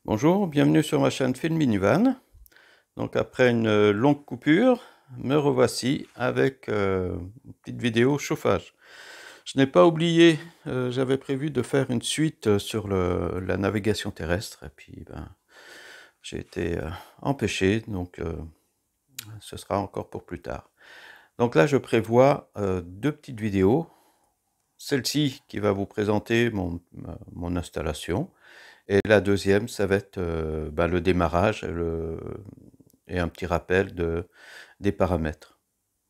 Bonjour, bienvenue sur ma chaîne Film Minivan. Donc après une longue coupure, me revoici avec une petite vidéo chauffage. Je n'ai pas oublié, j'avais prévu de faire une suite sur la navigation terrestre, et puis j'ai été empêché, donc ce sera encore pour plus tard. Donc là je prévois deux petites vidéos. Celle-ci qui va vous présenter mon installation. Et la deuxième, ça va être le démarrage et un petit rappel des paramètres.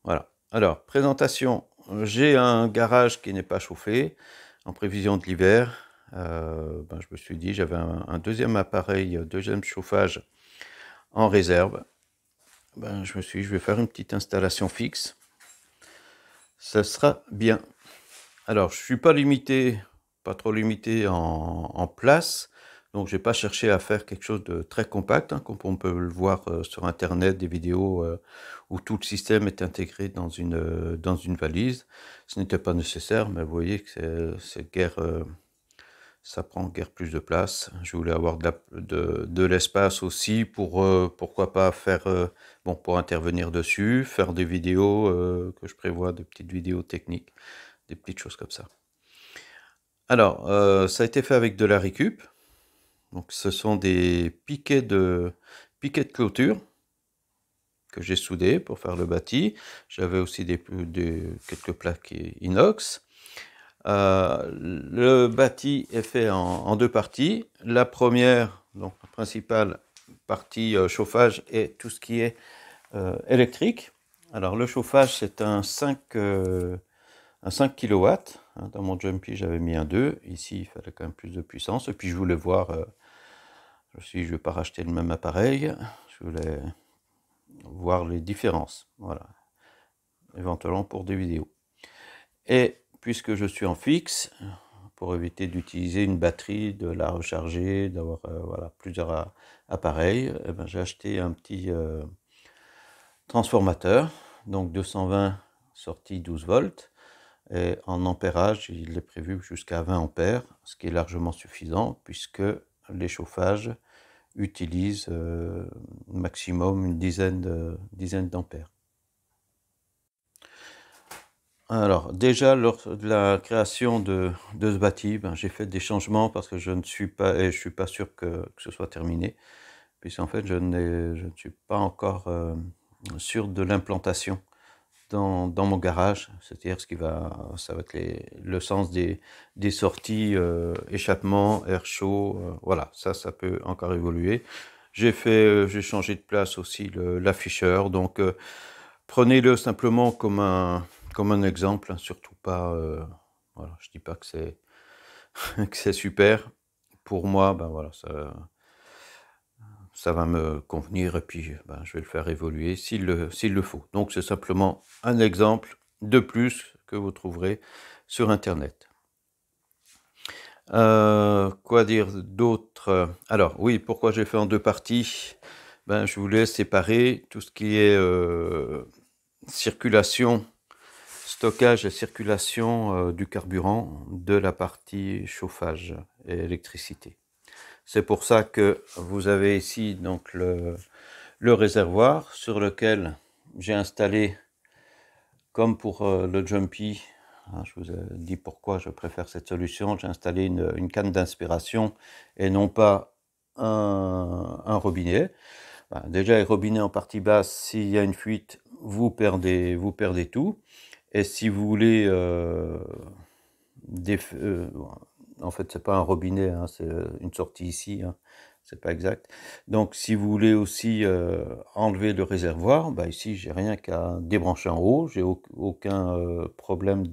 Voilà. Alors, présentation. J'ai un garage qui n'est pas chauffé en prévision de l'hiver. Je me suis dit, j'avais un deuxième appareil, deuxième chauffage en réserve. Je me suis dit, je vais faire une petite installation fixe. Ça sera bien. Alors, je ne suis pas limité, pas trop limité en place. Donc, je n'ai pas cherché à faire quelque chose de très compact, comme on peut le voir sur Internet, des vidéos où tout le système est intégré dans une valise. Ce n'était pas nécessaire, mais vous voyez que ça prend guère plus de place. Je voulais avoir de l'espace aussi pour, pourquoi pas faire, pour intervenir dessus, faire des vidéos que je prévois, des petites vidéos techniques, des petites choses comme ça. Alors, ça a été fait avec de la récup. Donc, ce sont des piquets de clôture que j'ai soudés pour faire le bâti. J'avais aussi quelques plaques inox. Le bâti est fait en deux parties. La première, donc la principale partie chauffage et tout ce qui est électrique. Alors, le chauffage, c'est un 5 kW. Dans mon Jumpy, j'avais mis un 2. Ici, il fallait quand même plus de puissance. Et puis, je voulais voir, je ne vais pas racheter le même appareil. Je voulais voir les différences. Voilà. Éventuellement pour des vidéos. Et puisque je suis en fixe, pour éviter d'utiliser une batterie, de la recharger, d'avoir plusieurs appareils, j'ai acheté un petit transformateur, donc 220 sortie 12 volts. Et en ampérage, il est prévu jusqu'à 20 ampères, ce qui est largement suffisant puisque les chauffages utilisent maximum une dizaine d'ampères. Alors déjà, lors de la création de ce bâti, j'ai fait des changements parce que je ne suis pas sûr que ce soit terminé, puisqu'en fait je ne suis pas encore sûr de l'implantation dans mon garage, c'est-à-dire ça va être le sens des sorties, échappement, air chaud, voilà, ça peut encore évoluer. J'ai changé de place aussi l'afficheur, donc prenez-le simplement comme un exemple, surtout pas, voilà, je dis pas que c'est que c'est super. Pour moi, ça va me convenir et puis je vais le faire évoluer s'il le faut. Donc c'est simplement un exemple de plus que vous trouverez sur Internet. Quoi dire d'autre? Alors oui, pourquoi j'ai fait en deux parties? Je voulais séparer tout ce qui est circulation, stockage et circulation du carburant de la partie chauffage et électricité. C'est pour ça que vous avez ici donc le réservoir sur lequel j'ai installé, comme pour le Jumpy, je vous ai dit pourquoi je préfère cette solution, j'ai installé une canne d'inspiration et non pas un robinet. Déjà, les robinets en partie basse, s'il y a une fuite, vous perdez tout. Et si vous voulez en fait, c'est pas un robinet, c'est une sortie ici, c'est pas exact. Donc, si vous voulez aussi enlever le réservoir, ici, j'ai rien qu'à débrancher en haut, j'ai aucun problème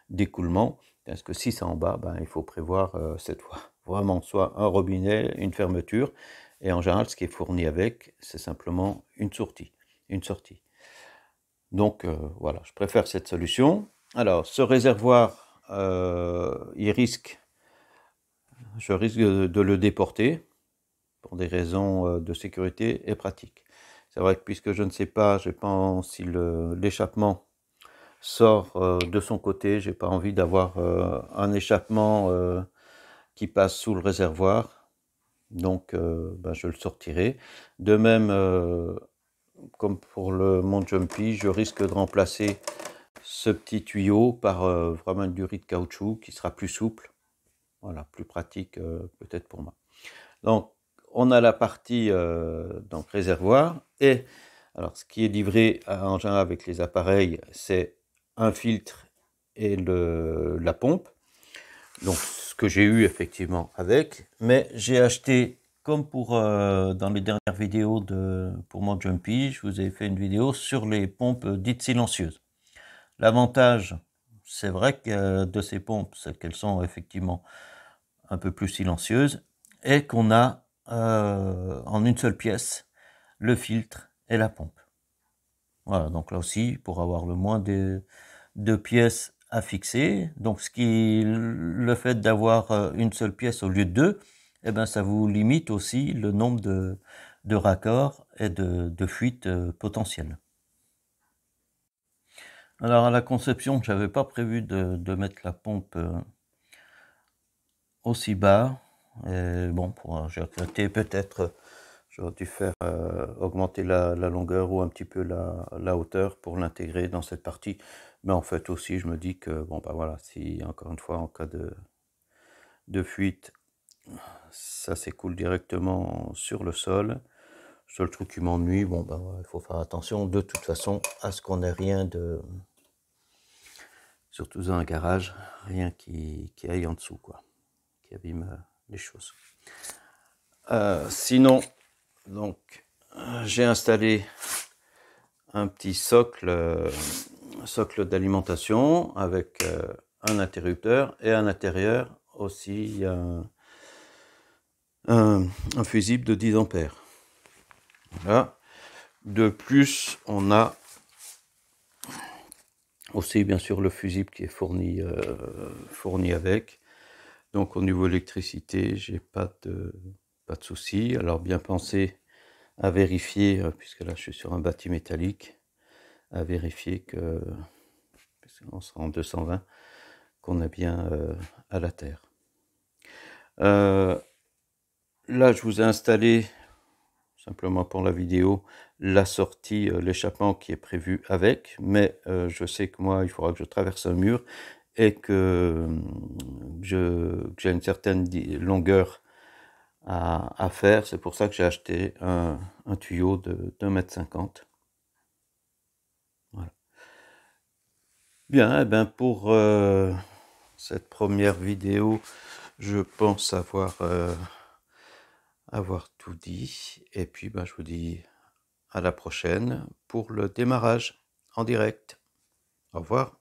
d'écoulement. Parce que si c'est en bas, il faut prévoir cette fois vraiment soit un robinet, une fermeture, et en général, ce qui est fourni avec, c'est simplement une sortie. Donc voilà, je préfère cette solution. Alors, ce réservoir, je risque de le déporter pour des raisons de sécurité et pratique. C'est vrai que puisque je ne sais pas si l'échappement sort de son côté, j'ai pas envie d'avoir un échappement qui passe sous le réservoir. Donc je le sortirai. De même, comme pour le Mont Jumpy, je risque de remplacer ce petit tuyau par vraiment une durite de caoutchouc qui sera plus souple. Voilà, plus pratique peut-être pour moi. Donc, on a la partie donc réservoir. Et alors, ce qui est livré en général avec les appareils, c'est un filtre et la pompe. Donc, ce que j'ai eu effectivement avec. Mais j'ai acheté, comme pour dans les dernières vidéos pour mon Jumpy, je vous ai fait une vidéo sur les pompes dites silencieuses. L'avantage, c'est vrai que de ces pompes, c'est qu'elles sont effectivement un peu plus silencieuses et qu'on a en une seule pièce le filtre et la pompe. Voilà, donc là aussi, pour avoir le moins de pièces à fixer, donc le fait d'avoir une seule pièce au lieu de deux, eh ben, ça vous limite aussi le nombre de raccords et de fuites potentielles. Alors à la conception, je n'avais pas prévu de mettre la pompe aussi bas. Et bon, j'ai regretté, peut-être j'aurais dû faire augmenter la longueur ou un petit peu la hauteur pour l'intégrer dans cette partie. Mais en fait aussi, je me dis que, bon, bah voilà, si encore une fois, en cas de fuite, ça s'écoule directement sur le sol. Seul truc qui m'ennuie, bon, bah, il faut faire attention de toute façon à ce qu'on n'ait rien surtout dans un garage, rien qui aille en dessous, quoi, qui abîme les choses. Sinon, donc, j'ai installé un petit socle d'alimentation avec un interrupteur et à l'intérieur aussi un fusible de 10 ampères. Voilà. De plus, on a aussi bien sûr le fusible qui est fourni avec. Donc au niveau électricité, j'ai pas de souci. Alors bien penser à vérifier, puisque là je suis sur un bâti métallique, à vérifier que, puisqu'on sera en 220, qu'on est bien à la terre. Là je vous ai installé, simplement pour la vidéo, la sortie, l'échappement qui est prévu avec, mais je sais que moi il faudra que je traverse un mur et que j'ai une certaine longueur à faire. C'est pour ça que j'ai acheté un tuyau de 1,50 m. Voilà. Bien, eh ben pour cette première vidéo, je pense avoir tout dit. Et puis je vous dis à la prochaine pour le démarrage en direct. Au revoir.